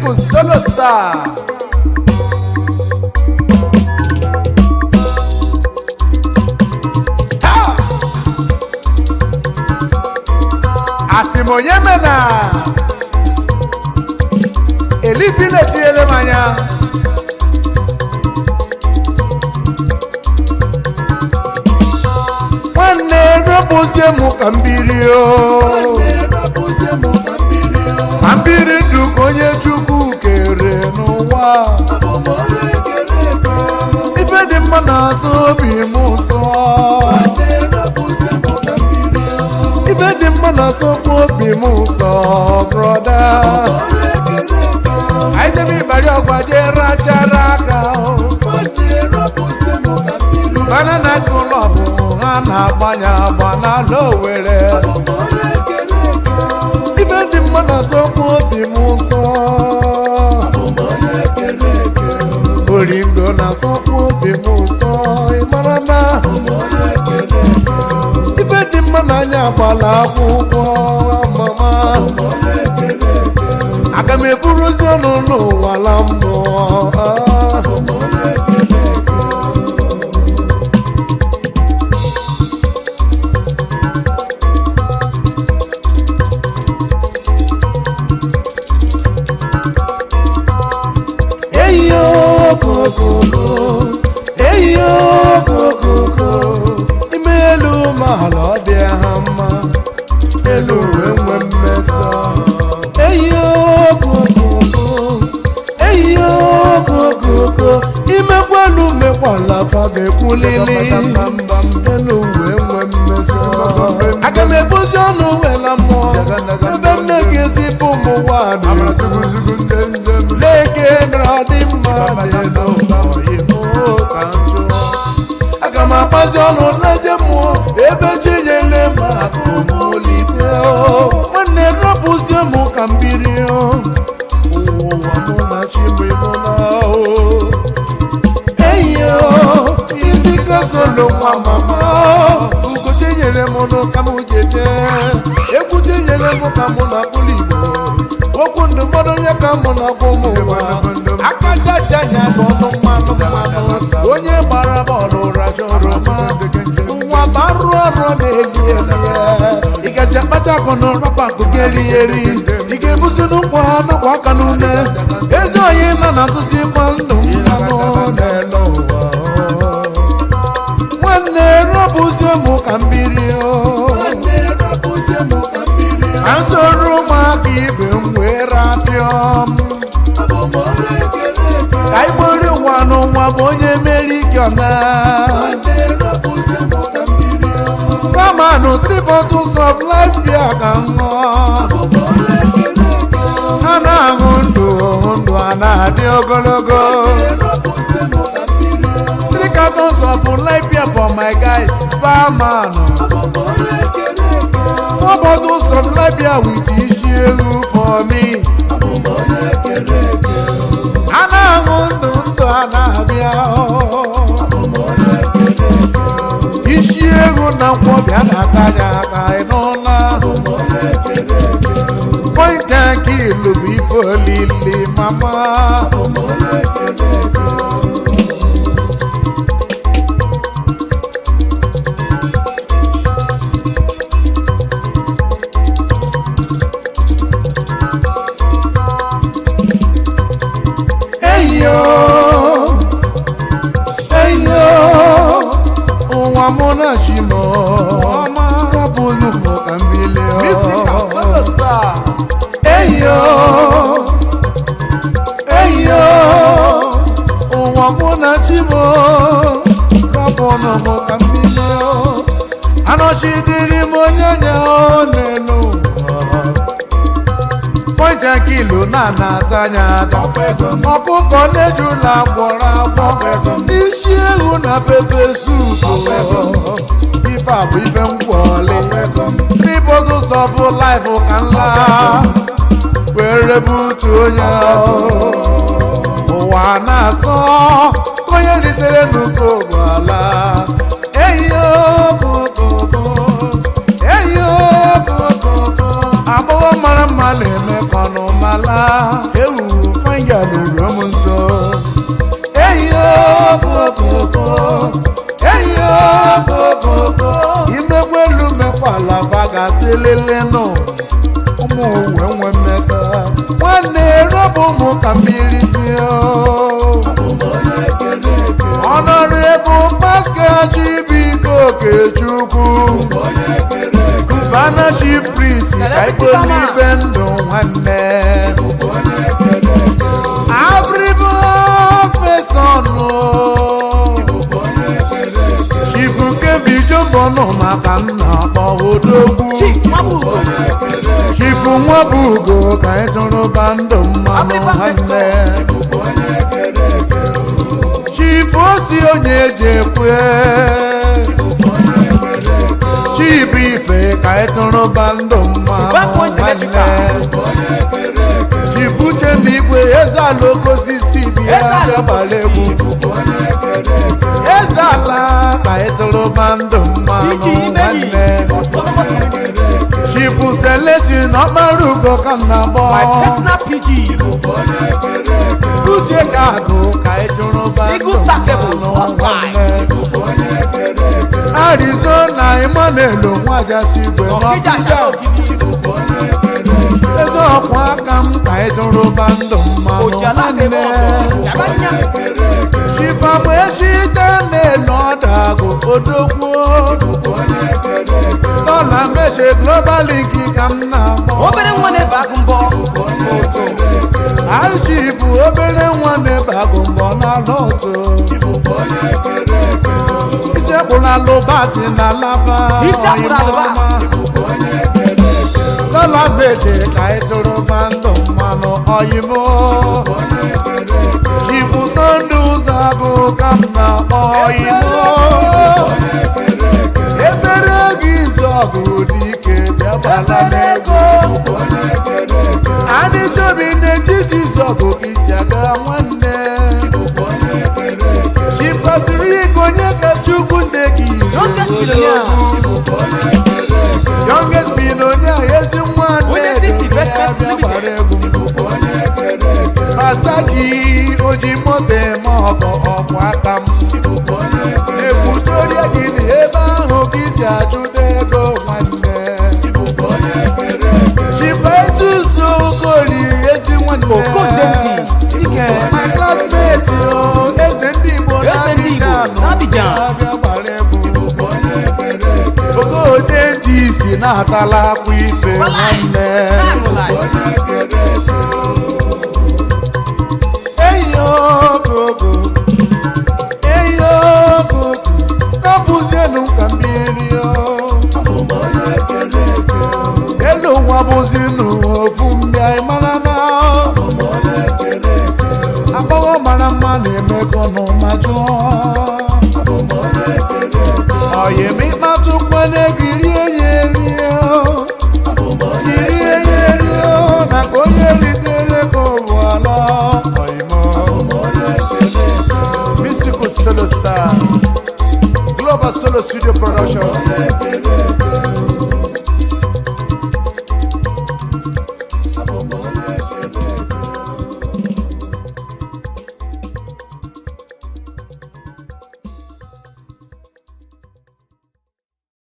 Eagle Solo Star. Ha! Asimoyemena Elifile tiele manya Rapusiemu kambirio Kambiri dukonye chuku kere n'ụwa Ife dị mma na-asọ obi m ụsọ Ife dị mma na-asọ obi m ụsọ broda Anyị jebe ịbari ọgwa jee rachara aka Banana club ha na-agbanye agba n'ala Owerri Ife dị mma na-asọkwa obi m nsọ Oringo na-asọkwa obi m nsọ ịmara na Ife dị mma na-anya agbala akwụkwọ mama Aga m eburuzi ọnụ n'ụwa la mmụọ Aga m ebuzi ọnụ wela mmụọ ebe m na-egezi bụ ụmụ nwaanyị na-ege dị mma aga m agbazi ọnụ n'eze mmụọ ebe chinyele ma akụmolite nwanne rapụzie m ka mbiri ụwa mụ na chimrimụna isi kasolo nwa mama ugote nyere m n'ụka m jeje ekwute nyere m ka mụ na akpụlụ Igbo okwu ndụmọdụ onye ka mụ na agwụ m ụwa aka jaja nya bụ ọnụ mmanụ onye gbara bọọlụ raja oroma nwa barụ ọrụ na-eli eli ị gazi akpacha akụ na rọba akụkọ erigheri ị ga-ebuzi n'ụkwụ ha nakwa aka n'ume ezi onye nọ na ntụzi ịkwa ndụ mmanụ n'elu ụwa Rapuzie m ka mbiri Ansoro ụmụaka ibe m wee rapịọ m Ka igbori ụwa n'ụwa bụ onye meri gị ọna Kamanụ 3 bottles of life bịa ka ṅụọ Ha na-aṅụ ndụ a na-adị ogologo 3 cartons of life beer for my guys, barman. 4 bottles of life beer with issue for me. Anamundo anabia. Issue na kwobia na tanya kainola. Point and kill before Lily mama. Kilo na tanya ọkụkọ na-ejula gwọrọ agwọ isi ewu na pepe supu ife a bụ ife ngwọli 3 bottles of life ka nla were butu onye ụwa na-asọ onye litere n'ụkọ ụgbọala agbọghọ mara mma na-eme kọnụ mala ewu selelenu ụmụ uwe nwe mmeka nwanne rọbụ ụmụ ka mmiri si Honorable Pascal Chibiko Okechukwu Cubana Chief Priest Kaibolibe ndụ nwanne Abribo Fesonu Chibuke Bijombono maka nna Odogwu Chifu Nwabugo ka ịtụrụ bandụ mmanụ nwanne Chifu osi onye jekwe Chibu ife ka ịtụrụ bandụ mmanụ nwanne Chifu Chenigwe eze ala okosisi bịa jabala egwu eze ala ka ịtụrụ bandụ mmanụ nwanne Chifu Celestin Ọmarugo ka nna gbọ Uche Kago ka ịtụrụ bandụ mmanụ nwanne Arizona Emmanuel Nwajasigwe n'Ọkịja eze ọkwa aka m ka ịtụrụ bandụ mmanụ nwanne Chifamechi n'ọdago Odogwu Tọ́lá méje Global League ka m na-akpọ obere nwa na-ebe agụ mbọ Ajibu obere nwa na-ebe agụ mbọ n'ala otu Isekpụla Lobati na Laba Tọ́lá méje ka ịtụrụ bandụ mmanụ oyimo Ibu Sọnde Ụzọagụ ka m na-akpọ oyimo Ebere gị zọgụ dike bịagbala n'ego Anyị jobi n'etiti zọgụ isi aga nwanne Chipatrik onye ka Chukwu nne gị Youngest Billionaire ezi nwanne bịagbara egwu Masaki oji moto eme ọgọ ọgwụ aka m Ekwutoria gị na ebe ahụ ka isi achụta ego nwanne Chipetus Okoli ezi nwanne my classmate eze ndị Igbo n'Abidjan abịa gbara egwu Ogote ntị isi na-atala akwa ife nwanne Kabuzienu ka mmiri elu ụwa bụzinu ofu mbịa ịmara na agbọghọ mara mma na-emekọ n'ụma jụọ oyimikpatụkwa n'ego rie ya erie maka onye ritere ka ụwa ala Mystical Solo Star Global Solo Studio Production